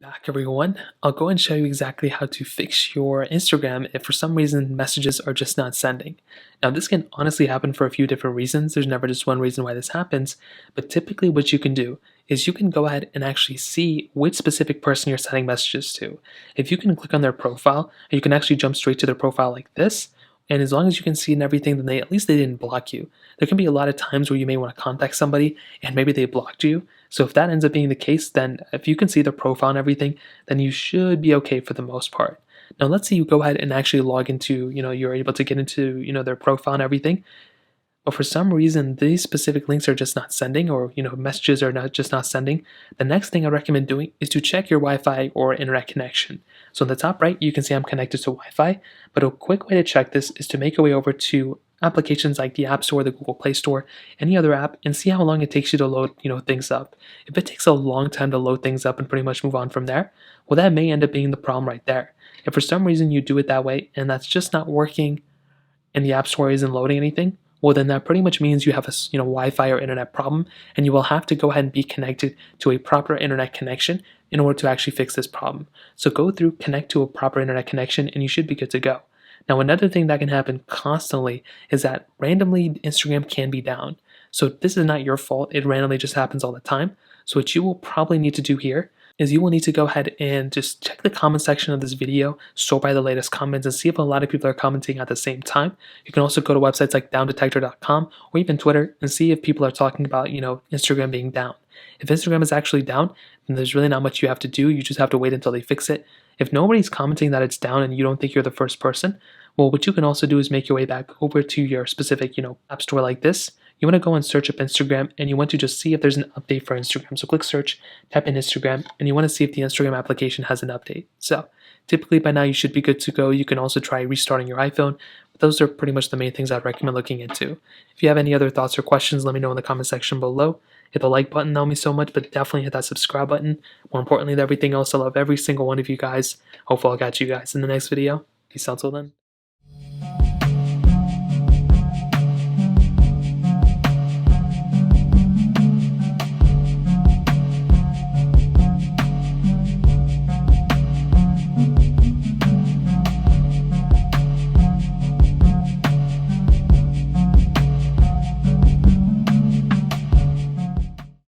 Back everyone. I'll go and show you exactly how to fix your Instagram if for some reason messages are just not sending. Now this can honestly happen for a few different reasons. There's never just one reason why this happens, but typically what you can do is you can go ahead and actually see which specific person you're sending messages to. If you can click on their profile, you can actually jump straight to their profile like this. And as long as you can see and everything, then at least they didn't block you. There can be a lot of times where you may want to contact somebody and maybe they blocked you. So if that ends up being the case, then if you can see their profile and everything, then you should be okay for the most part. Now let's say you go ahead and actually log into, you're able to get into, their profile and everything. But for some reason, these specific links are just not sending, or messages are not sending. The next thing I recommend doing is to check your Wi-Fi or internet connection. So in the top right, you can see I'm connected to Wi-Fi, but a quick way to check this is to make your way over to applications like the App Store, the Google Play Store, any other app, and see how long it takes you to load, things up. If it takes a long time to load things up and pretty much move on from there, well, that may end up being the problem right there. If for some reason you do it that way and that's just not working, and the App Store isn't loading anything, well then that pretty much means you have a Wi-Fi or internet problem, and you will have to go ahead and be connected to a proper internet connection in order to actually fix this problem. So go through, connect to a proper internet connection, and you should be good to go. Now another thing that can happen constantly is that randomly Instagram can be down. So this is not your fault, it randomly just happens all the time. So what you will probably need to do here is you will need to go ahead and just check the comment section of this video, sort by the latest comments, and see if a lot of people are commenting at the same time. You can also go to websites like downdetector.com or even Twitter and see if people are talking about, Instagram being down. If Instagram is actually down, then there's really not much you have to do. You just have to wait until they fix it. If nobody's commenting that it's down and you don't think you're the first person, well, what you can also do is make your way back over to your specific, app store like this. You want to go and search up Instagram, and you want to just see if there's an update for Instagram. So click search, type in Instagram, and you want to see if the Instagram application has an update. So typically by now you should be good to go. You can also try restarting your iPhone. But those are pretty much the main things I'd recommend looking into. If you have any other thoughts or questions, let me know in the comment section below. Hit the like button, that would mean so much, but definitely hit that subscribe button. More importantly than everything else, I love every single one of you guys. Hopefully I'll catch you guys in the next video. Peace out till then.